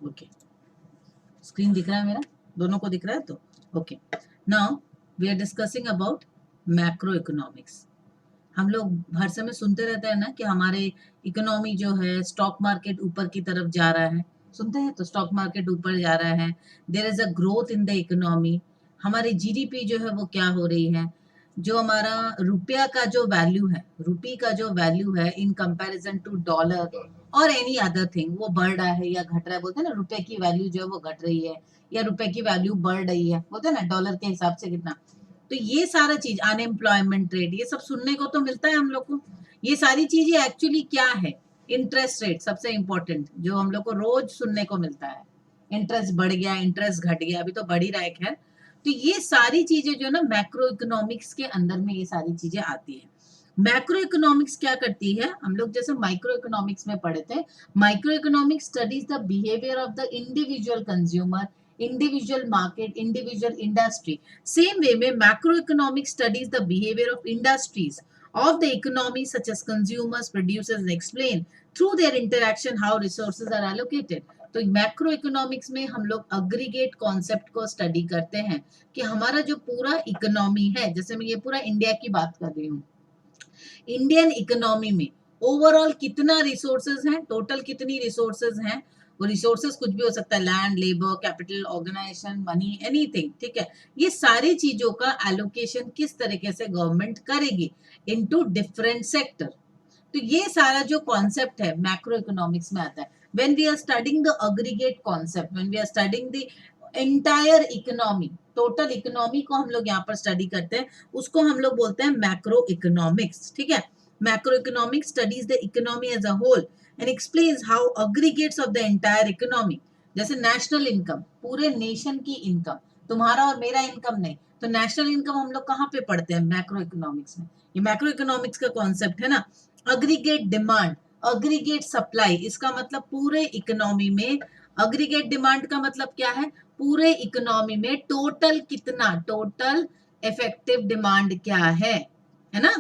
Okay, screen दिख रहा है मेरा, दोनों को दिख रहा है तो okay. Now we are discussing about macro economics. हम लोग हर समय सुनते रहते हैं ना कि हमारे इकोनॉमी जो है, स्टॉक मार्केट ऊपर की तरफ जा रहा है, सुनते हैं तो स्टॉक मार्केट ऊपर जा रहा है, there is a growth in the economy, हमारी जीडीपी जो है वो क्या हो रही है, जो हमारा रुपया का जो वैल्यू है, रुपी का जो वैल्यू है इन कंपैरिजन टू डॉलर और एनी अदर थिंग, वो बढ़ रहा है या घट रहा है। बोलते हैं ना रुपए की वैल्यू जो है वो घट रही है या रुपए की वैल्यू बढ़ रही है, बोलते हैं ना डॉलर के हिसाब से कितना। तो ये सारा चीज, अनएम्प्लॉयमेंट रेट, ये सब सुनने को तो मिलता है हम लोग को। ये सारी चीजें एक्चुअली क्या है, इंटरेस्ट रेट सबसे इंपॉर्टेंट जो हम लोग को रोज सुनने को मिलता है, इंटरेस्ट बढ़ गया, इंटरेस्ट घट गया, अभी तो बढ़ ही रहा है खैर। तो ये सारी चीजें जो है ना मैक्रो इकोनॉमिक्स के अंदर में ये सारी चीजें आती है। मैक्रो इकोनॉमिक्स क्या करती है, हम लोग जैसे माइक्रो इकोनॉमिक्स में पढ़े थे, micro economics studies the behaviour of the individual consumer, individual market, individual industry. Same way में macro economics studies the behaviour of industries of the economy such as consumers, producers and explain through their interaction how resources are allocated. तो macro economics में हम लोग aggregate concept को study करते हैं कि हमारा जो पूरा इकोनॉमी है, जैसे मैं ये पूरा इंडिया की बात कर रही हूँ, इंडियन इकोनॉमी में ओवरऑल कितना रिसोर्सेज हैं, टोटल कितनी रिसोर्सेज हैं। वो रिसोर्सेज कुछ भी हो सकता है, land, labour, capital, organisation, money, anything, ठीक है। ये सारी चीजों का एलोकेशन किस तरीके से गवर्नमेंट करेगी इनटू डिफरेंट सेक्टर। तो ये सारा जो कॉन्सेप्ट है मैक्रो इकोनॉमिक्स में आता है। When we are studying the aggregate concept, when we are studying the entire economy, total economy को हम लोग यहाँ पर स्टडी करते हैं, उसको हम लोग बोलते हैं मैक्रो इकोनॉमिक्स, ठीक है। Macro economics studies the economy as a whole and explains how aggregates of the entire economy, जैसे नेशनल इनकम, पूरे नेशन की इनकम, तुम्हारा और मेरा इनकम नहीं, तो नेशनल इनकम हम लोग कहाँ पे पढ़ते हैं, मैक्रो इकोनॉमिक्स में। ये मैक्रो इकोनॉमिक्स का कॉन्सेप्ट है ना। अग्रीगेट डिमांड, अग्रीगेट सप्लाई, इसका मतलब पूरे इकोनॉमी में, अग्रीगेट डिमांड का मतलब क्या है, पूरे इकोनॉमी में टोटल कितना, टोटल इफेक्टिव डिमांड क्या है ना।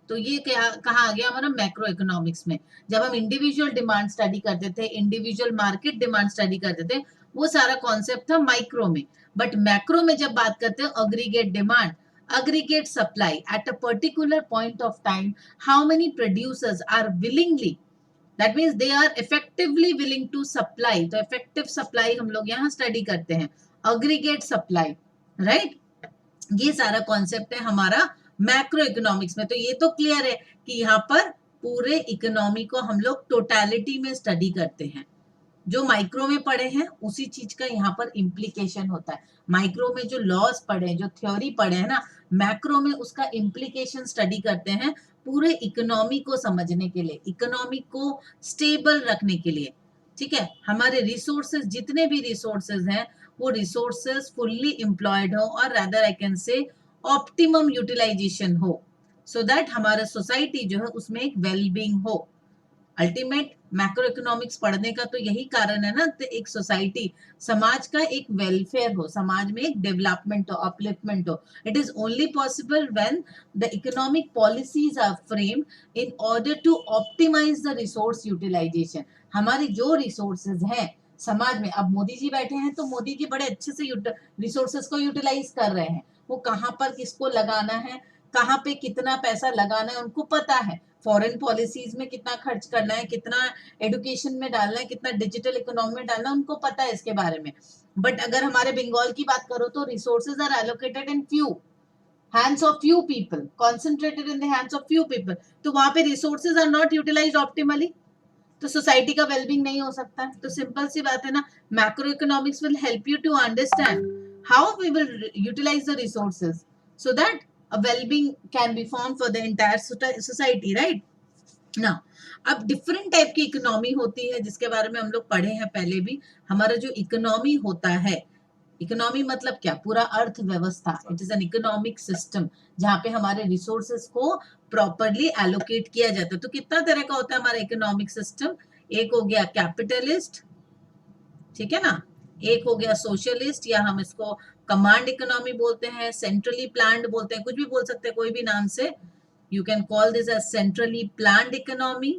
तो ये क्या कहा आ गया हमारा मैक्रो इकोनॉमिक्स में। जब हम इंडिविजुअल डिमांड स्टडी करते थे, इंडिविजुअल मार्केट डिमांड स्टडी करते थे, वो सारा कॉन्सेप्ट था माइक्रो में। बट मैक्रो में जब बात करते हैं aggregate demand, aggregate supply at a particular point of time, how many producers are willingly, that means they are effectively willing to supply, तो effective supply हम लोग यहाँ स्टडी करते हैं, aggregate supply, right। ये सारा कॉन्सेप्ट है हमारा मैक्रो इकोनॉमिक्स में। तो ये तो क्लियर है कि यहाँ पर पूरे इकोनॉमी को हम लोग टोटलिटी में स्टडी करते हैं। जो माइक्रो में पढ़े हैं उसी चीज का यहाँ पर इम्प्लीकेशन होता है। माइक्रो में जो लॉज पढ़े, जो थ्योरी पढ़े हैं ना, मैक्रो में उसका इम्प्लीकेशन स्टडी करते हैं पूरे इकोनॉमी को समझने के लिए, इकोनॉमी को स्टेबल रखने के लिए, ठीक है। हमारे रिसोर्सेज, जितने भी रिसोर्सेज हैं, वो रिसोर्सेज फुल्ली एम्प्लॉयड हो, और rather I can say optimum utilisation हो, सो दैट हमारा सोसाइटी जो है उसमें एक वेलबींग हो। अल्टीमेट मैक्रो इकोनॉमिक्स पढ़ने का तो यही कारण है ना, तो एक सोसाइटी, समाज का एक वेलफेयर हो, समाज में एक डेवलपमेंट हो, अपलिफ्टमेंट हो। It is only possible when the economic policies are framed in order to optimise the resource utilisation. हमारी जो रिसोर्सेज हैं समाज में, अब मोदी जी बैठे हैं तो मोदी जी बड़े अच्छे से रिसोर्सेज को यूटिलाइज कर रहे हैं, वो कहाँ पर किसको लगाना है, कहाँ पे कितना पैसा लगाना है उनको पता है, फॉरेन पॉलिसीज में कितना खर्च करना है, कितना एडुकेशन में डालना है, कितना डिजिटल इकोनॉमी में डालना है, उनको पता है इसके बारे में। बट अगर हमारे बंगाल की बात करो तो resources are allocated in few hands of few people, concentrated in the hands of few people, तो वहां पे resources are not utilised optimally, तो सोसाइटी का वेलबींग नहीं हो सकता। तो सिंपल सी बात है ना, macro economics will help you to understand how we will utilise the resources so that a well-being can be formed for the entire society, right now। अब डिफरेंट टाइप की इकोनॉमी होती है जिसके बारे में हम लोग पढ़े हैं पहले भी। हमारा जो इकोनॉमी होता है, इकोनॉमी मतलब क्या, पूरा अर्थव्यवस्था, it is an economic system जहाँ पे हमारे रिसोर्सेस को प्रॉपरली एलोकेट किया जाता है। तो कितना तरह का होता है हमारा इकोनॉमिक सिस्टम, एक हो गया कैपिटलिस्ट, ठीक है ना, एक हो गया सोशलिस्ट, या हम इसको कमांड इकोनॉमी बोलते हैं, सेंट्रली प्लान्ड बोलते हैं, कुछ भी बोल सकते हैं कोई भी नाम से। You can call this as centrally planned economy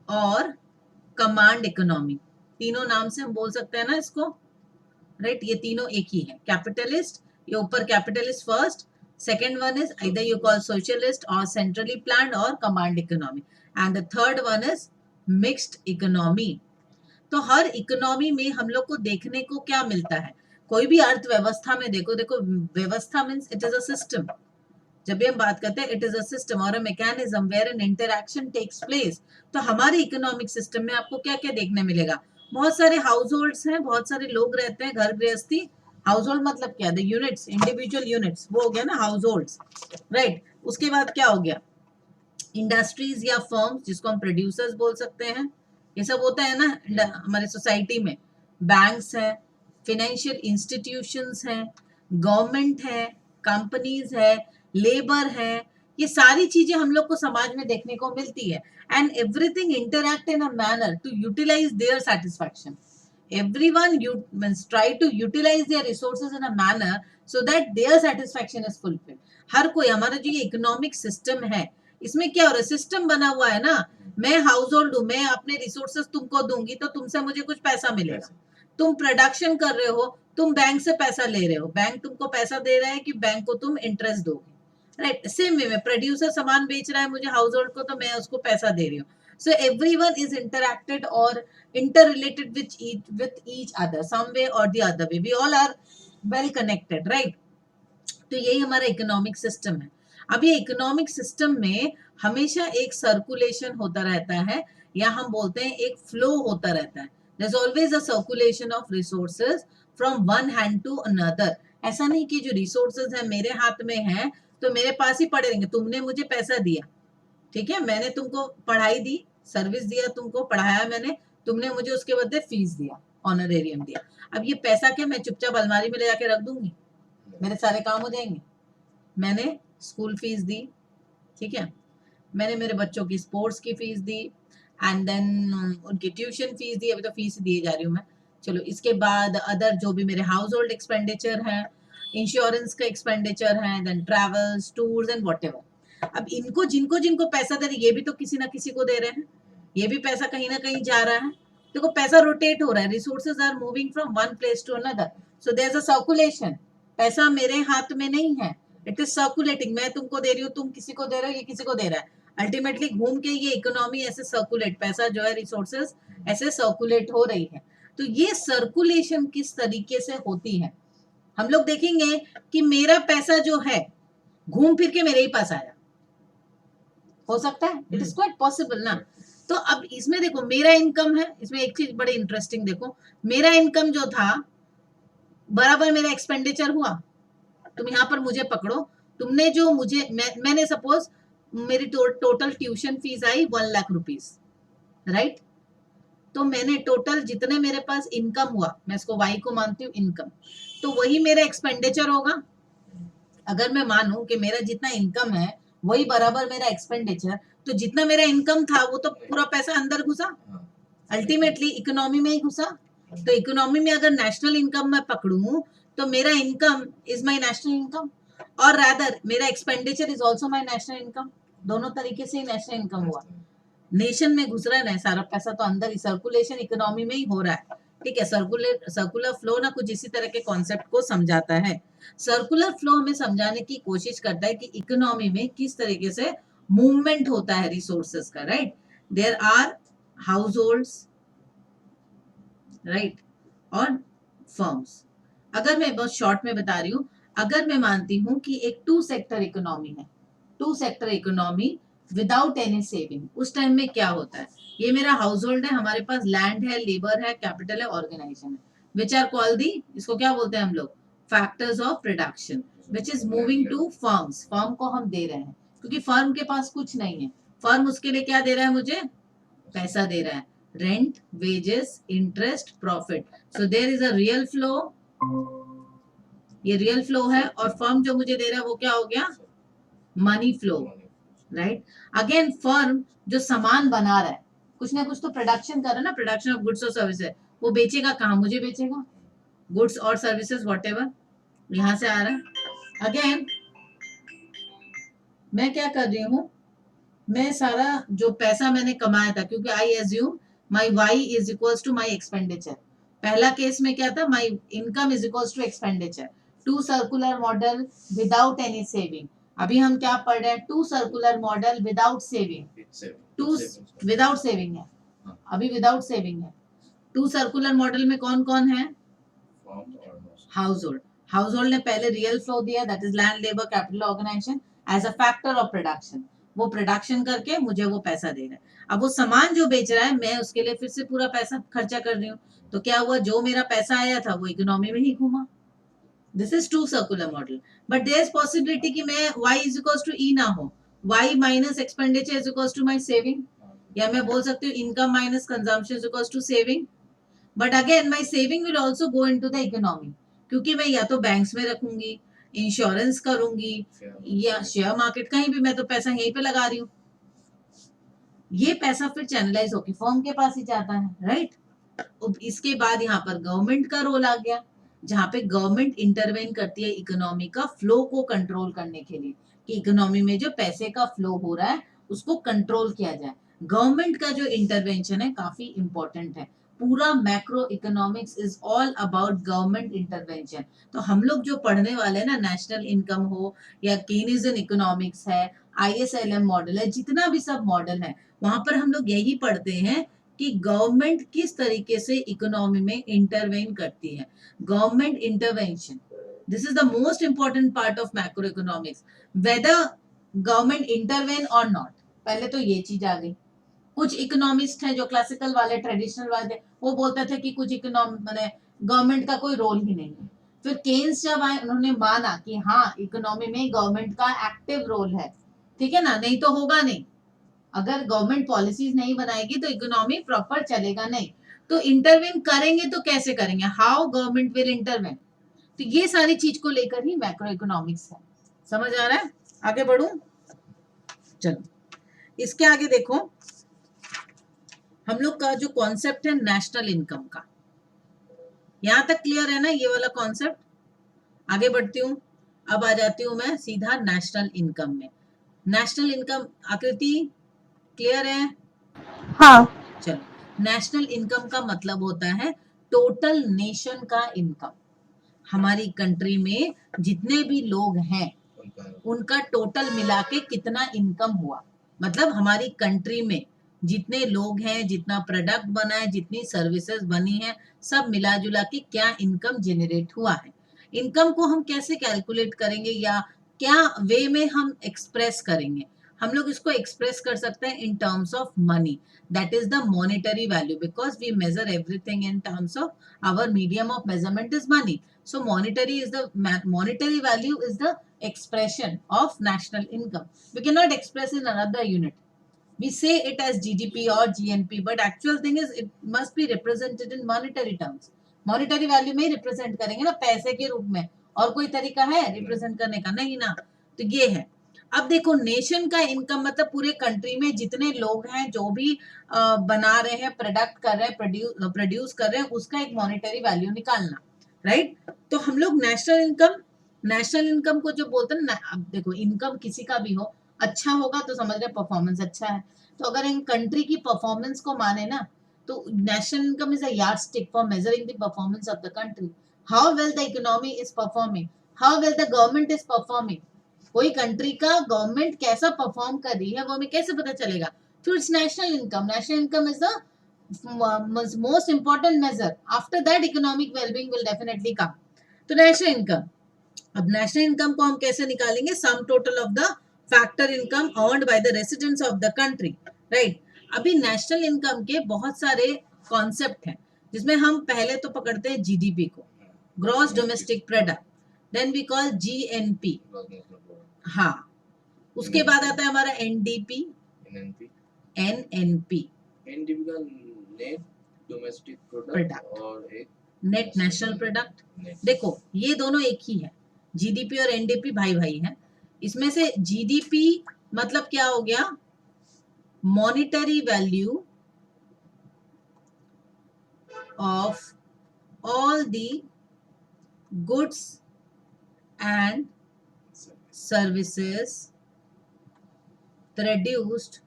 और कमांड इकोनॉमी, तीनों नाम से हम बोल सकते हैं ना इसको, राइट? ये तीनों एक ही है, कैपिटलिस्ट, ये ऊपर capitalist first, second one is either you call socialist or centrally planned or command economy, and the third one is mixed economy. तो हर इकोनॉमी में हम लोग को देखने को क्या मिलता है, कोई भी अर्थव्यवस्था में देखो, देखो व्यवस्था means it is a system. जब भी हम बात करते हैं इट इज अ सिस्टम और a mechanism where an interaction takes place. तो हमारे इकोनॉमिक सिस्टम में आपको क्या क्या देखने मिलेगा, बहुत सारे हाउस होल्ड्स हैं, बहुत सारे लोग रहते हैं, घर गृहस्थी। हाउस होल्ड मतलब क्या, द यूनिट्स, इंडिविजुअल यूनिट्स, वो हो गया ना हाउस होल्ड्स, राइट? उसके बाद क्या हो गया, इंडस्ट्रीज या फर्म्स जिसको हम प्रोड्यूसर्स बोल सकते हैं, ये सब होता है ना हमारे सोसाइटी में। बैंक्स है, फिनेंशियल इंस्टीट्यूशंस हैं, गवर्नमेंट है, कंपनीज है, लेबर है, ये सारी चीजें हम लोग को समाज में देखने को मिलती है। And everything interact in a manner to utilize their satisfaction. everyone means try to utilize their resources in a manner so that their satisfaction is fulfilled. हर कोई, हमारा जो ये इकोनॉमिक सिस्टम है इसमें क्या हो रहा है, सिस्टम बना हुआ है ना। मैं हाउस होल्ड हूँ, मैं अपने रिसोर्सेस तुमको दूंगी तो तुमसे मुझे कुछ पैसा मिलेगा। तुम प्रोडक्शन कर रहे हो, तुम बैंक से पैसा ले रहे हो, बैंक तुमको पैसा दे रहा है कि बैंक को तुम इंटरेस्ट दोगे, राइट? सेम वे में प्रोड्यूसर सामान बेच रहा है मुझे हाउस होल्ड को, तो मैं उसको पैसा दे रही हूँ। So everyone is interacted or interrelated with each other some way or the other way. We all are well connected, right? तो यही हमारा इकोनॉमिक सिस्टम है। अब ये इकोनॉमिक सिस्टम में हमेशा एक सर्कुलेशन होता रहता है, या हम बोलते हैं एक फ्लो होता रहता है। There's always a circulation of resources from one hand to another. ऐसा नहीं कि जो रिसोर्सेज है मेरे हाथ में है तो मेरे पास ही पड़े रहेंगे। तुमने मुझे पैसा दिया, ठीक है, मैंने तुमको पढ़ाई दी, सर्विस दिया, तुमको पढ़ाया मैंने, तुमने मुझे उसके बदले फीस दिया, ऑनरेरियम दिया। अब ये पैसा क्या मैं चुपचाप अलमारी में ले जाके रख दूंगी, मेरे सारे काम हो जाएंगे? मैंने स्कूल फीस दी, ठीक है, मैंने मेरे बच्चों की स्पोर्ट्स की फीस दी, एंड देन उनकी ट्यूशन फीस दी, अभी तो फीस दिए जा रही हूँ मैं। चलो इसके बाद अदर जो भी मेरे हाउस होल्ड एक्सपेंडिचर है, इंश्योरेंस का एक्सपेंडिचर है, then travels, tours and whatever. अब इनको जिनको जिनको पैसा दे रहे, ये भी तो किसी ना किसी को दे रहे हैं, ये भी पैसा कहीं ना कहीं जा रहा है। देखो पैसा रोटेट हो रहा है, resources are moving from one place to another, so there is a circulation. पैसा मेरे हाथ में नहीं है, इट इज सर्कुलेटिंग। मैं तुमको दे रही हूँ, तुम किसी को दे रहे हो, ये किसी को दे रहा है, अल्टीमेटली घूम के ये इकोनॉमी ऐसे सर्कुलेट, पैसा जो है रिसोर्सेज ऐसे सर्कुलेट हो रही है। तो ये सर्कुलेशन किस तरीके से होती है, हम लोग देखेंगे कि मेरा पैसा जो है घूम फिर के मेरे ही पास आया, हो सकता है, इट इज क्वाइट पॉसिबल ना। तो अब इसमें देखो मेरा इनकम है, इसमें एक चीज बड़ी इंटरेस्टिंग देखो, मेरा इनकम जो था बराबर मेरा एक्सपेंडिचर हुआ। तुम यहाँ पर मुझे पकड़ो, तुमने जो मुझे मैंने सपोज मेरी टोटल ट्यूशन फीस आई 1 लाख रुपीज, राइट? तो मैंने टोटल जितने मेरे पास इनकम हुआ, मैं इसको वाई को मानती हूँ इनकम, तो वही मेरा एक्सपेंडिचर होगा। अगर मैं मानूं कि मेरा जितना इनकम है वही बराबर मेरा एक्सपेंडिचर, तो जितना मेरा इनकम था वो तो पूरा पैसा अंदर घुसा, अल्टीमेटली इकोनॉमी में ही घुसा। तो इकोनॉमी में अगर नेशनल इनकम मैं पकड़ूं तो मेरा income is my national income, और रादर मेरा expenditure is also my national income. दोनों तरीके से ही नेशनल इनकम हुआ, नेशन में घुस रहा है सारा पैसा, तो अंदर ही सर्कुलेशन इकोनॉमी में ही हो रहा है, ठीक है। सर्कुलर फ्लो ना कुछ इसी तरह के कॉन्सेप्ट को समझाता है। सर्कुलर फ्लो हमें समझाने की कोशिश करता है कि इकोनॉमी में किस तरीके से मूवमेंट होता है रिसोर्सेस का, right? There are households, right, और फर्म्स। अगर मैं बहुत शॉर्ट में बता रही हूँ, अगर मैं मानती हूँ कि एक 2 सेक्टर इकोनॉमी है, 2 sector economy without any saving, उस टाइम में क्या होता है, ये मेरा हाउस होल्ड है, हमारे पास लैंड है, लेबर है, कैपिटल है, ऑर्गेनाइजेशन है, विच आर कॉल्ड दी, इसको क्या बोलते हैं हम लोग, factors of production, which is moving to firms. Firm को हम दे रहे हैं क्योंकि फर्म के पास कुछ नहीं है, फर्म उसके लिए क्या दे रहा है, मुझे पैसा दे रहा है, rent, wages, interest, profit. So there is a real flow, ये रियल फ्लो है, और फर्म जो मुझे दे रहा है वो क्या हो गया, money flow, right? Again firm जो सामान बना रहा है, कुछ ना कुछ तो प्रोडक्शन कर रहा है ना, प्रोडक्शन ऑफ गुड्स और सर्विसेज, वो बेचेगा कहाँ, मुझे बेचेगा, गुड्स और सर्विसेज व्हाटएवर, यहां से आ रहा है। अगेन मैं क्या कर रही हूँ, मैं सारा जो पैसा मैंने कमाया था, क्योंकि I assume my Y is equals to my expenditure. पहला केस में क्या था, my income is equals to expenditure. Two circular model without any saving. अभी हम क्या पढ़ रहे हैं, two circular model without saving. Two without saving है, अभी विदाउट सेविंग है। टू सर्कुलर मॉडल में कौन कौन है, हाउस होल्ड। हाउस होल्ड ने पहले रियल फ्लो दिया, that is land labour capital organisation as a factor of production. वो प्रोडक्शन करके मुझे वो पैसा दे रहा है। अब वो सामान जो बेच रहा है मैं उसके लिए फिर से पूरा पैसा खर्चा कर रही हूँ, तो क्या हुआ, जो मेरा पैसा आया था वो इकोनॉमी में ही घूमा। This is two circular model. But there is possibility कि मैं y is equals to e ना हो, y minus expenditure is equals to my saving, या मैं बोल सकती हूँ income minus consumption is equals to saving. But again my saving will also go into the economy, क्योंकि मैं या तो बैंक्स में रखूंगी, इंश्योरेंस करूंगी, या शेयर मार्केट, कहीं भी मैं तो पैसा यहीं पे लगा रही हूँ। ये पैसा फिर चैनलाइज होकर फर्म के पास ही जाता है, राइट। इसके बाद यहाँ पर गवर्नमेंट का रोल आ गया, जहाँ पे गवर्नमेंट इंटरवेन करती है इकोनॉमी का फ्लो को कंट्रोल करने के लिए, कि इकोनॉमी में जो पैसे का फ्लो हो रहा है उसको कंट्रोल किया जाए। गवर्नमेंट का जो इंटरवेंशन है काफी इंपॉर्टेंट है। पूरा macro economics is all about government intervention. तो हम लोग जो पढ़ने वाले हैं ना, नेशनल इनकम हो या केनीजियन इकोनॉमिक्स है, ISLM मॉडल है, जितना भी सब मॉडल है, वहां पर हम लोग यही पढ़ते हैं कि गवर्नमेंट किस तरीके से इकोनॉमी में इंटरवेन करती है। Government intervention, this is the most important part of macro economics, whether government intervene or not. पहले तो ये चीज आ गई। कुछ इकोनॉमिस्ट हैं जो क्लासिकल वाले, ट्रेडिशनल वाले, वो बोलते थे कि कुछ मैंने गवर्नमेंट का कोई रोल ही नहीं है। फिर केन्स जब आए, उन्होंने माना कि हाँ, इकोनॉमी में गवर्नमेंट का एक्टिव रोल है, ठीक है ना, नहीं तो होगा नहीं। अगर गवर्नमेंट पॉलिसीज नहीं बनाएगी तो इकोनॉमी प्रॉपर चलेगा नहीं। तो इंटरवेन करेंगे तो कैसे करेंगे, हाउ गवर्नमेंट विल इंटरवेन। तो ये सारी चीज को लेकर ही मैक्रो इकोनॉमिक्स है। समझ आ रहा है, आगे बढ़ू, चलो इसके आगे देखो। हम लोग का जो कॉन्सेप्ट है नेशनल इनकम का, यहां तक क्लियर है ना, ये वाला कॉन्सेप्ट। आगे बढ़ती हूँ, अब आ जाती हूँ मैं सीधा नेशनल इनकम में। नेशनल इनकम आकृति क्लियर है, हाँ। चलो। नेशनल इनकम का मतलब होता है टोटल नेशन का इनकम। हमारी कंट्री में जितने भी लोग हैं उनका टोटल मिला के कितना इनकम हुआ, मतलब हमारी कंट्री में जितने लोग हैं, जितना प्रोडक्ट बना है, जितनी सर्विसेज बनी है, सब मिला जुला के क्या इनकम जनरेट हुआ है। इनकम को हम कैसे कैलकुलेट करेंगे या क्या वे में हम एक्सप्रेस करेंगे, हम लोग इसको एक्सप्रेस कर सकते हैं in terms of money, that is the monetary value, because we measure everything in terms of our medium of measurement is money. So monetary value is the expression of national income. We cannot express in another unit. We say it as GDP or GNP, but actual thing is it must be represented in monetary terms. Monetary value में represent करेंगे ना, पैसे के रूप में। और कोई तरीका है represent करने का? नहीं ना। तो ये है। अब देखो, नेशन का इनकम मतलब पूरे कंट्री में जितने लोग हैं, जो भी बना रहे हैं, प्रोडक्ट कर रहे हैं, प्रोड्यूस कर रहे हैं, उसका एक मॉनेटरी वैल्यू निकालना, राइट। तो हम लोग नेशनल इनकम को जो बोलते हैं ना, अब देखो इनकम किसी का भी हो, अच्छा होगा तो समझ रहे परफॉर्मेंस अच्छा है। तो अगर इन कंट्री की परफॉर्मेंस को माने ना, तो national income is a yardstick for measuring the performance of the country, how well the economy is performing, how well the government is performing. कोई कंट्री का गवर्नमेंट कैसा परफॉर्म कर रही है वो हमें कैसे पता चलेगा, तो it's national income. National income is the most important measure. After that economic well-being will definitely come. तो नेशनल इनकम, अब नेशनल इनकम को हम कैसे निकालेंगे, sum total of the factor income earned by the residents of the country, right. अभी national income के बहुत सारे कॉन्सेप्ट हैं, जिसमें हम पहले तो पकड़ते हैं जीडीपी को, gross domestic product, then we call GNP, हाँ। उसके बाद आता है हमारा एनडीपी, एनएनपी, एनडीपी का नेट डोमेस्टिक प्रोडक्ट प्रोडक्ट और एक नेट नेशनल प्रोडक्ट। देखो ये दोनों एक ही है, जीडीपी और एनडीपी भाई भाई हैं। इसमें से जीडीपी मतलब क्या हो गया, monetary value of all the goods and services produced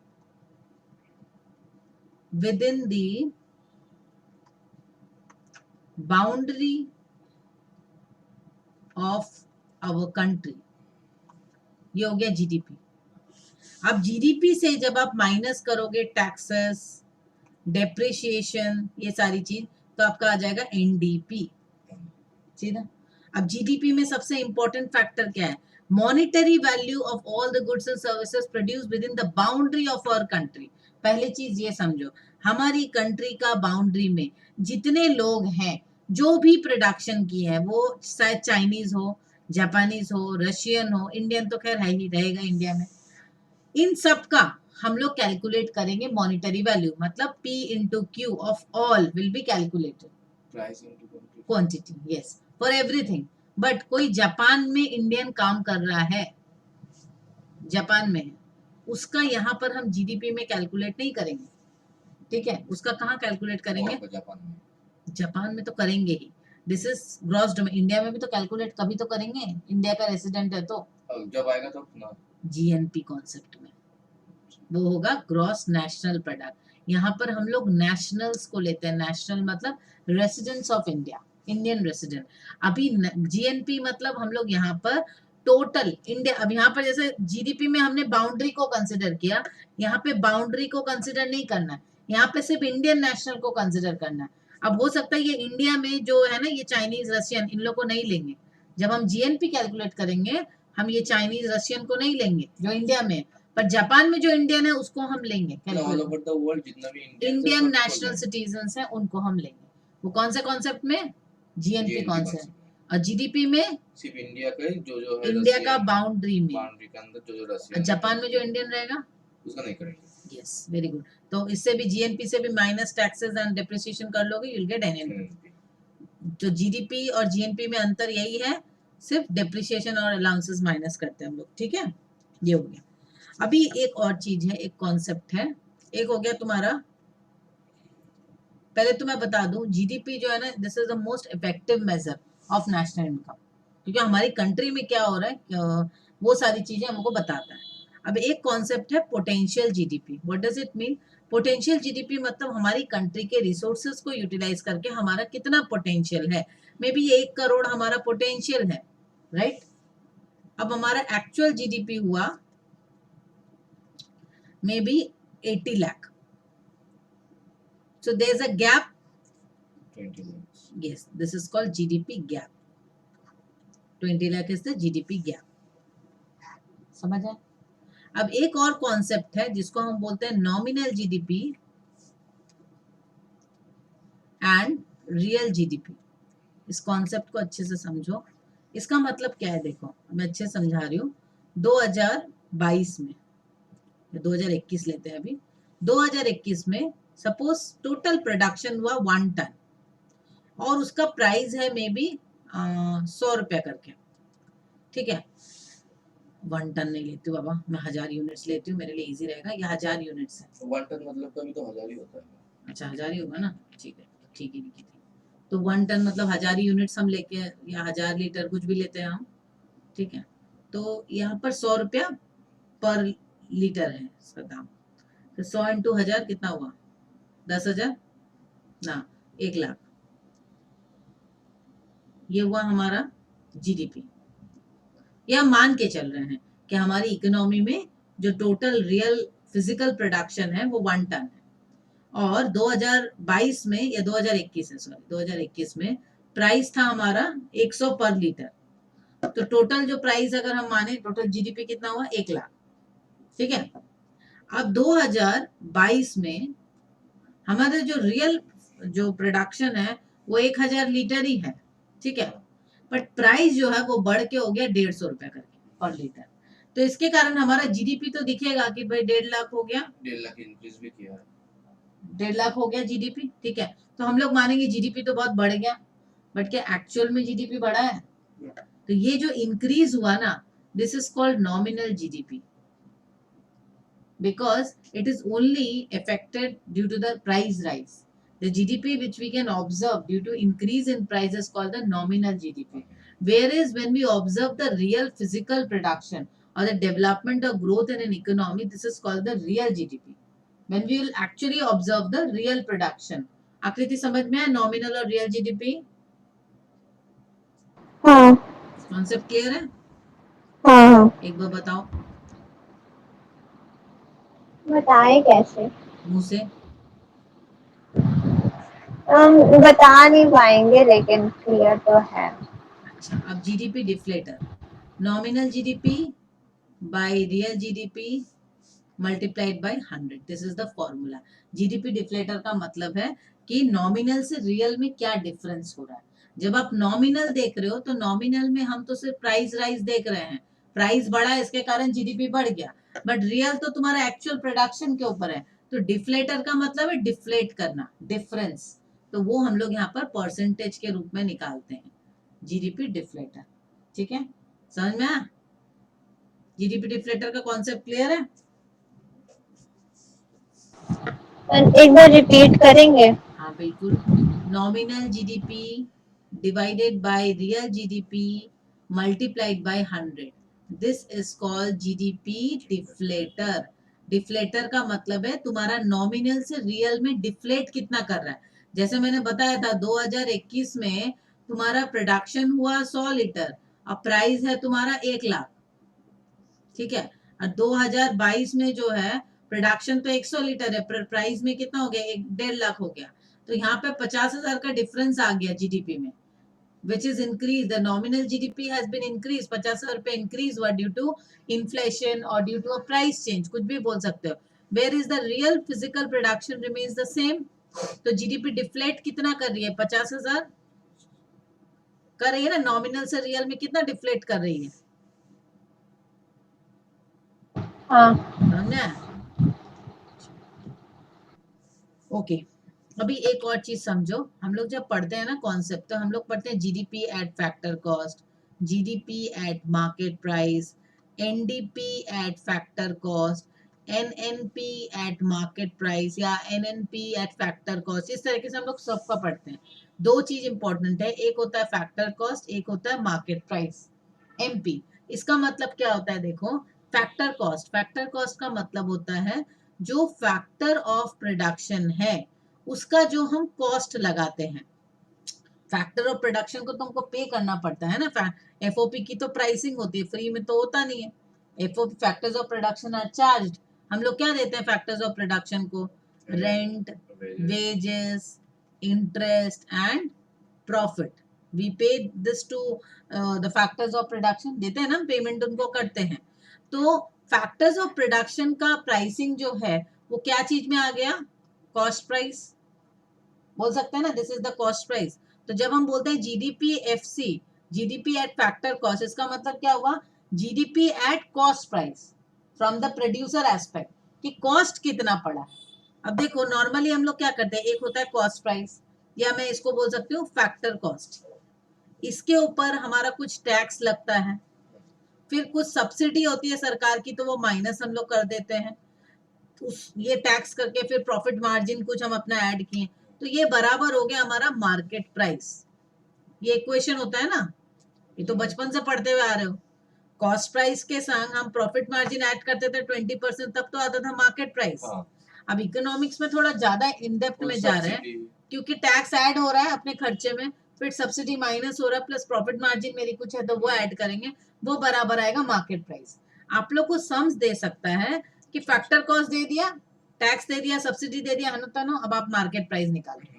within the boundary of our country. ये हो गया जीडीपी. अब जीडीपी से जब आप माइनस करोगे टैक्सेस, डेप्रिसिएशन, ये सारी चीज, तो आपका आ जाएगा एनडीपी. ठीक है. अब जीडीपी में सबसे इंपॉर्टेंट फैक्टर क्या है? Monetary value of all the goods and services produce within the boundary of our country. पहले चीज ये समझो, हमारी कंट्री का बाउंड्री में जितने लोग हैं, जो भी प्रोडक्शन की है, वो शायद चाइनीज हो, जापानीज हो, रशियन हो, इंडियन तो खैर है ही रहेगा इंडिया में, इन सब का हम लोग कैलकुलेट करेंगे मॉनिटरी वैल्यू. मतलब P into Q of all will be calculated. Price into quantity, yes, for everything. But कोई जापान में इंडियन काम कर रहा है, जापान में है, उसका यहाँ पर हम जीडीपी में कैलकुलेट नहीं करेंगे. ठीक है. उसका कहाँ कैलकुलेट करेंगे? जापान में तो करेंगे ही. This is gross domestic. India में भी तो कैलकुलेट कभी तो करेंगे, इंडिया का रेसिडेंट है तो. जब आएगा तो जीएनपी कॉन्सेप्ट में वो होगा ग्रॉस नेशनल प्रोडक्ट. यहाँ पर हम लोग नेशनल्स को लेते हैं. नेशनल मतलब residents of India, Indian resident. अभी जीएनपी मतलब हम लोग यहाँ पर टोटल इंडिया. अब यहाँ पर जैसे जीडीपी में हमने बाउंड्री को कंसिडर किया, यहाँ पे बाउंड्री को कंसिडर नहीं करना है, यहाँ पे सिर्फ इंडियन नेशनल को कंसिडर करना है. अब हो सकता है ये इंडिया में जो है ना, ये चाइनीज, रशियन, इन लोग को नहीं लेंगे. जब हम जीएनपी कैलकुलेट करेंगे, हम ये चाइनीज, रशियन को नहीं लेंगे जो इंडिया में, पर जापान में जो इंडियन है उसको हम लेंगे. ऑल ओवर द वर्ल्ड जितना भी इंडियन नेशनल सिटीजन है उनको हम लेंगे. वो कौन से कॉन्सेप्ट में? GNP concept. और जीडीपी में सिर्फ इंडिया का जो जो है, इंडिया का बाउंड्री में, बाउंड्री के अंदर जो जो रशियन, जापान में जो इंडियन रहेगा उसका नहीं करेंगे. Yes, very good. तो इससे भी जीएनपी से भी माइनस टैक्सेस एंड डेप्रिसिएशन कर लोगे, यू विल गेट एनएनपी. तो जीडीपी और जीएनपी में अंतर यही है, सिर्फ डेप्रिसिएशन और अलाउंसेस माइनस करते हैं हम लोग. ठीक है. ये हो गया. अभी एक और चीज है, एक कॉन्सेप्ट है. एक हो गया तुम्हारा, पहले तो मैं बता दूं, जीडीपी जो है ना, this is the most effective measure of national income. क्योंकि हमारी कंट्री में क्या हो रहा है, वो सारी चीजें हमको बताता है. अब एक कॉन्सेप्ट है potential GDP. What does it mean? Potential GDP मतलब हमारी कंट्री के रिसोर्सेज को यूटिलाइज करके हमारा कितना पोटेंशियल है. मे बी 1 करोड़ हमारा पोटेंशियल है, राइट? अब हमारा एक्चुअल जीडीपी हुआ maybe 80 lakh. So there's a gap. 20 lakhs. Yes, this is called GDP gap. 20 lakh is the GDP gap. समझ आए? अब एक और कॉन्सेप्ट है जिसको हम बोलते हैं nominal GDP and real GDP. इस कॉन्सेप्ट को अच्छे से समझो. इसका मतलब क्या है? देखो, मैं अच्छे समझा रही हूँ. 2022 में, 2021 लेते हैं अभी. 2021 में सपोज टोटल प्रोडक्शन हुआ 1 टन और उसका प्राइस है मे बी 100 रुपया करके. ठीक है. 1 टन नहीं लेती हूँ बाबा, मैं 1000 यूनिट्स लेती हूँ, मेरे लिए इजी रहेगा. ये 1000 यूनिट्स है. 1 टन मतलब कभी तो 1000 ही होता है. अच्छा, 1000 ही होगा ना. ठीक है, ठीक ही लिखी थी. तो 1 टन मतलब 1000 यूनिट्स हम लेके, या 1000 लीटर कुछ भी लेते हैं हम. ठीक है. तो यहाँ पर 100 रुपया पर लीटर है इसका दाम. तो 100 इंटू 1000 कितना हुआ? 10,000 ना, 1 लाख. ये हुआ हमारा जीडीपी. ये हम मान के चल रहे हैं कि हमारी इकोनॉमी में जो टोटल रियल फिजिकल प्रोडक्शन है वो 1 टन है. और 2022 में या 2021 है, सॉरी 2021 में प्राइस था हमारा 100 पर लीटर. तो टोटल जो प्राइस अगर हम माने, टोटल जीडीपी कितना हुआ? 1 लाख. ठीक है. अब 2022 में हमारा जो रियल जो प्रोडक्शन है वो 1000 लीटर ही है. ठीक है. बट प्राइस जो है वो बढ़ के हो गया 150 रुपया करके पर लीटर. तो इसके कारण हमारा जीडीपी तो दिखेगा कि भाई 1.5 लाख हो गया, 1.5 लाख इंक्रीज भी किया है, 1.5 लाख हो गया जीडीपी. ठीक है. तो हम लोग मानेंगे जीडीपी तो बहुत बढ़ गया, बट क्या एक्चुअल में जीडीपी बढ़ा है? तो ये जो इंक्रीज हुआ ना, this is called nominal GDP, because it is only affected due to the price rise. The GDP which we can observe due to increase in price is called the nominal GDP. Whereas when we observe the real physical production or the development or growth in an economy, this is called the real GDP. when we will actually observe the real production. आकृति समझ में है nominal और real GDP हाँ concept clear है? हाँ हाँ एक बार बताओ बताएं कैसे? मुंह से। हम बता नहीं पाएंगे लेकिन क्लियर तो है। अच्छा अब GDP deflator, nominal GDP by real GDP multiplied by 100, this is the formula. GDP deflator का मतलब है कि नॉमिनल से रियल में क्या डिफरेंस हो रहा है। जब आप नॉमिनल देख रहे हो तो नॉमिनल में हम तो सिर्फ प्राइस राइज देख रहे हैं, प्राइस बढ़ा है इसके कारण जीडीपी बढ़ गया, बट रियल तो तुम्हारा एक्चुअल प्रोडक्शन के ऊपर है। तो डिफ्लेटर का मतलब है डिफ्लेट करना, डिफरेंस, तो वो हम लोग यहाँ पर परसेंटेज के रूप में निकालते हैं, जीडीपी डिफ्लेटर। ठीक है, समझ में आया? जीडीपी डिफ्लेटर का कॉन्सेप्ट क्लियर है? एक बार रिपीट करेंगे? हाँ बिल्कुल, nominal GDP divided by real GDP multiplied by 100, this is called GDP deflator. Deflator का मतलब है तुम्हारा नॉमिनल से रियल में डिफ्लेट कितना कर रहा है। जैसे मैंने बताया था 2021 में तुम्हारा प्रोडक्शन हुआ 100 लीटर, अब प्राइस है तुम्हारा 1 लाख, ठीक है। और 2022 में जो है प्रोडक्शन तो 100 लीटर है, प्राइस में कितना हो गया, 1.5 लाख हो गया। तो यहाँ पे 50,000 का डिफरेंस आ गया जीडीपी में, which is increased. The nominal GDP has been increased. 50,000 रुपए increase हुआ due to inflation or due to a price change, कुछ भी बोल सकते हो। Where is the real physical production remains the same. तो जीडीपी डिफ्लेट कितना कर रही है, 50,000 कर रही है ना, नॉमिनल से रियल में कितना डिफ्लेट कर रही है, हाँ समझना? ओके अभी एक और चीज समझो, हम लोग जब पढ़ते हैं ना कॉन्सेप्ट, तो हम लोग पढ़ते हैं GDP at factor cost, GDP at market price, NDP at factor cost, NNP eight market price या एनएनपी एट फैक्टर कॉस्ट। इस तरीके से हम लोग सबका पढ़ते हैं। दो चीज इंपॉर्टेंट है, एक होता है फैक्टर कॉस्ट, एक होता है मार्केट प्राइस, एमपी। इसका मतलब क्या होता है, देखो फैक्टर कॉस्ट, फैक्टर कॉस्ट का मतलब होता है जो फैक्टर ऑफ प्रोडक्शन है उसका जो हम कॉस्ट लगाते हैं। फैक्टर ऑफ प्रोडक्शन को तुमको पे करना पड़ता है ना, एफओपी की तो प्राइसिंग होती है, फ्री में तो होता नहीं है। FOP factors of production are charged. हम लोग क्या देते हैं फैक्टर्स ऑफ प्रोडक्शन को, rent, wages, interest and profit. We pay this to the factors of production, देते हैं ना पेमेंट उनको करते हैं। तो फैक्टर्स ऑफ प्रोडक्शन का प्राइसिंग जो है वो क्या चीज में आ गया, कॉस्ट प्राइस बोल सकते हैं ना, this is the cost price. तो जब हम बोलते हैं GDP FC, GDP at factor cost, इसका मतलब क्या हुआ, GDP at cost price from the producer aspect, कि कॉस्ट कितना पड़ा। अब देखो नॉर्मली हम लोग क्या करते हैं, एक होता है कॉस्ट प्राइस या मैं इसको बोल सकती हूँ फैक्टर कॉस्ट, इसके ऊपर हमारा कुछ टैक्स लगता है, फिर कुछ सब्सिडी होती है सरकार की तो वो माइनस हम लोग कर देते हैं, उस ये टैक्स करके फिर प्रॉफिट मार्जिन कुछ हम अपना ऐड किए, तो ये बराबर हो गया हमारा मार्केट प्राइस। ये इक्वेशन होता है ना, ये तो बचपन से पढ़ते हुए आ रहे हो। कॉस्ट प्राइस के संग हम प्रॉफिट मार्जिन ऐड करते थे 20%, तब तो आता था मार्केट प्राइस। अब इकोनॉमिक्स में थोड़ा ज्यादा इन डेप्थ में जा रहे हैं, क्योंकि टैक्स ऐड हो रहा है अपने खर्चे में, फिर सब्सिडी माइनस हो रहा है, प्लस प्रॉफिट मार्जिन मेरी कुछ है तो वो ऐड करेंगे, वो बराबर आएगा मार्केट प्राइस। आप लोग को सम्स दे सकता है कि फैक्टर कॉस्ट दे दिया, टैक्स दे दिया, सब्सिडी दे दिया, हनो तनो, अब आप मार्केट प्राइस निकालो।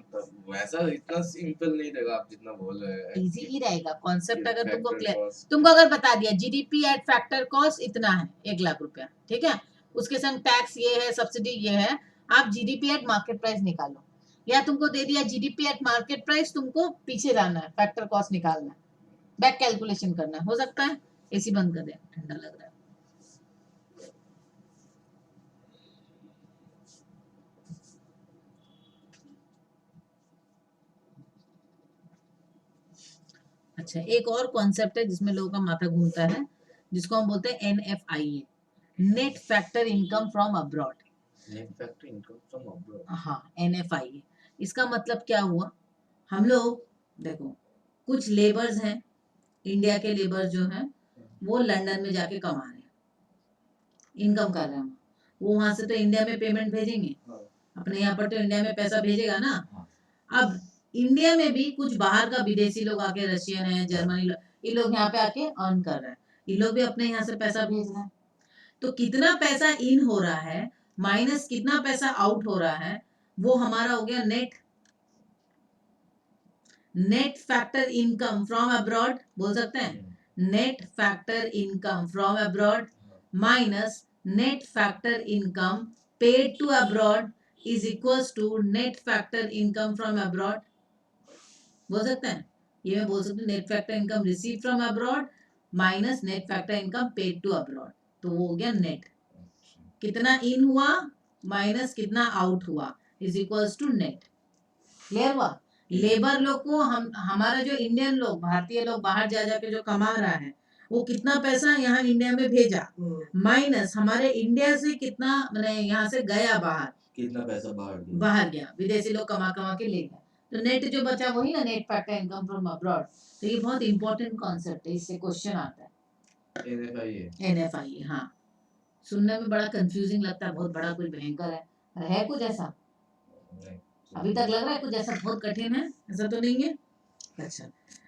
वैसा इतना सिंपल नहीं रहेगा आप जितना बोल रहे हैं। इजी ही रहेगा कॉन्सेप्ट, अगर तुमको क्लियर, तुमको अगर बता दिया जीडीपी एट फैक्टर कॉस्ट इतना है 1 लाख रुपया, ठीक है, उसके संग टैक्स ये है, सब्सिडी ये है, आप जीडीपी एट मार्केट प्राइस निकालो। या तुमको दे दिया जीडीपी एट मार्केट प्राइस, तुमको पीछे जाना है, फैक्टर कॉस्ट निकालना है, बैक कैलकुलेशन करना है, हो सकता है। एसी बंद कर दे, ठंडा लग रहा है। अच्छा एक और कॉन्सेप्ट है जिसमें लोगों का माथा घूमता है, जिसको हम बोलते हैं NFIA, net factor income from abroad. Net factor income from abroad, हाँ एनएफआईए, इसका मतलब क्या हुआ, हम लोग देखो कुछ लेबर्स हैं, इंडिया के लेबर जो हैं वो लंदन में जाके कमा रहे हैं, इनकम कर रहे हैं, वो वहां से तो इंडिया में पेमेंट भेजेंगे, हाँ। अपने यहाँ पर तो इंडिया में पैसा भेजेगा ना। हाँ। अब इंडिया में भी कुछ बाहर का विदेशी लोग आके, रशियन है, जर्मनी, ये लोग यहाँ पे आके अर्न कर रहे हैं, ये लोग भी अपने यहाँ से पैसा भेज रहे हैं। तो कितना पैसा इन हो रहा है माइनस कितना पैसा आउट हो रहा है, वो हमारा हो गया net factor income from abroad, बोल सकते हैं net factor income from abroad minus net factor income paid to abroad is equals to net factor income from abroad, बोल सकते हैं। ये मैं बोल सकती हूँ net factor income receive from abroad minus net factor income paid to abroad, तो वो हो गया नेट, कितना इन हुआ माइनस कितना आउट हुआ is equals to net. Clear हुआ। लेबर लोग को हमारा जो इंडियन लोग, भारतीय लोग बाहर जा जाके जो कमा रहा है, वो कितना पैसा यहाँ इंडिया में भेजा माइनस हमारे इंडिया से कितना मैंने यहाँ से गया बाहर, कितना पैसा बाहर गया, विदेशी लोग कमा कमा के ले गया, तो नेट जो बचा वही ना net factor income from abroad. तो ये बहुत इंपॉर्टेंट कॉन्सेप्ट है, इससे क्वेश्चन आता है NFIA। हाँ, सुनने में बड़ा कंफ्यूजिंग लगता है, बहुत बड़ा कोई भयंकर है कुछ ऐसा अभी तक लग रहा है कुछ ऐसा बहुत कठिन है, ऐसा तो नहीं है। अच्छा,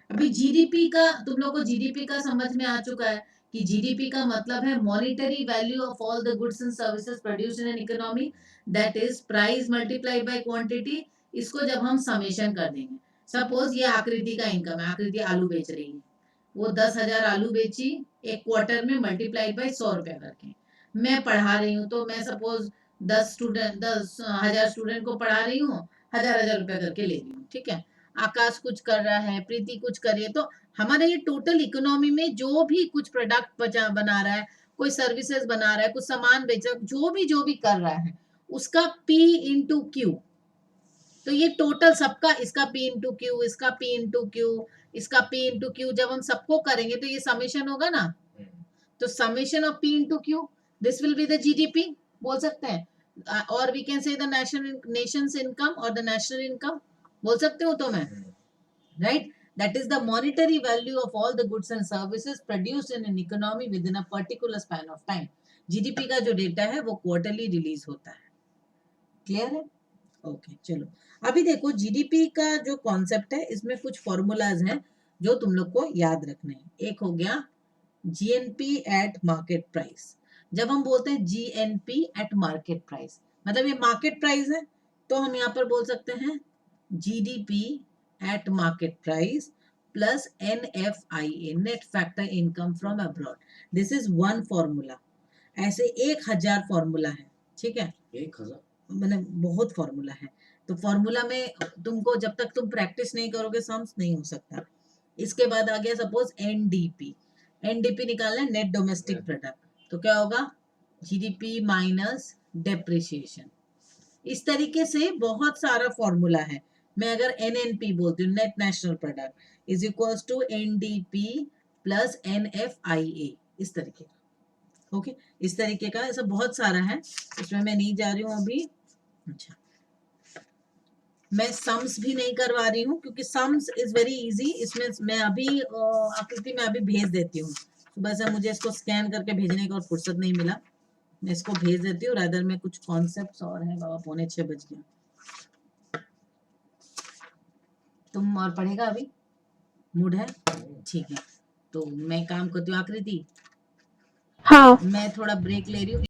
अभी जीडीपी का तुम लोग को जीडीपी का समझ में आ चुका है कि जीडीपी का मतलब है monetary value of all the goods and services produced in an economy, that is price multiplied by quantity. इसको जब हम समेशन कर देंगे, सपोज ये आकृति का इनकम है, आकृति आलू बेच रही है, वो 10,000 आलू बेची एक क्वार्टर में मल्टीप्लाइड बाय 100 रुपया करके। मैं पढ़ा रही हूँ तो मैं सपोज 10,000 स्टूडेंट को पढ़ा रही हूँ, 1,000 रुपया करके ले रही हूँ, ठीक है। आकाश कुछ कर रहा है, प्रीति कुछ कर रही है, तो हमारे ये टोटल इकोनॉमी में जो भी कुछ प्रोडक्ट बना रहा है, कोई सर्विसेज बना रहा है, कुछ सामान बेच रहा है, जो भी कर रहा है, उसका P इंटू क्यू, तो ये टोटल सबका, इसका P इंटू क्यू, इसका P इंटू क्यू, इसका P इंटू क्यू, जब हम सबको करेंगे तो ये समेशन होगा ना, तो summation of P into Q, this will be the GDP, बोल सकते हैं। और we can say the nations income or the national income, बोल सकते हो तो मैं, right. That is the monetary value of all the goods and services produced in an economy within a particular span of time. GDP का जो data है वो quarterly release होता है। क्लियर है? ओके, चलो अभी देखो जीडीपी का जो कॉन्सेप्ट है, इसमें कुछ फॉर्मूलाज हैं जो तुम लोग को याद रखने हैं। एक हो गया जीएनपी एट मार्केट प्राइस। जब हम बोलते हैं जीएनपी एट मार्केट प्राइस, मतलब ये मार्केट प्राइस है, तो हम यहाँ पर बोल सकते हैं GDP at market price plus NFIA, net factor income from abroad. This is one formula. ऐसे 1000 फॉर्मूला है, ठीक है, 1000 मतलब बहुत फॉर्मूला है। तो फॉर्मूला में तुमको जब तक तुम प्रैक्टिस नहीं करोगे सम्स नहीं हो सकता। इसके बाद आ गया सपोज एनडीपी निकालना है, नेट डोमेस्टिक प्रोडक्ट, तो क्या होगा जीडीपी माइनस डेप्रिसिएशन। इस तरीके से बहुत सारा फॉर्मूला है। मैं अगर एनएनपी बोलती हूँ, net national product is equals to NDP plus NFIA, इस तरीके का। ओके, इस तरीके का ऐसा बहुत सारा है, इसमें मैं नहीं जा रही हूँ अभी। अच्छा, मैं सम्स भी नहीं करवा रही हूँ क्योंकि सम्स इज वेरी इजी। इसमें मैं अभी आकृति में अभी भेज देती हूँ, सुबह से मुझे इसको स्कैन करके भेजने का और फुर्सत नहीं मिला, मैं इसको भेज देती हूँ। रादर में कुछ कॉन्सेप्ट्स और हैं, बाबा 6:45 बज गया। तुम और पढ़ेगा अभी, मूड है? ठीक है, तो मैं काम करती हूँ। आकृति, हाँ। मैं थोड़ा ब्रेक ले रही हूँ।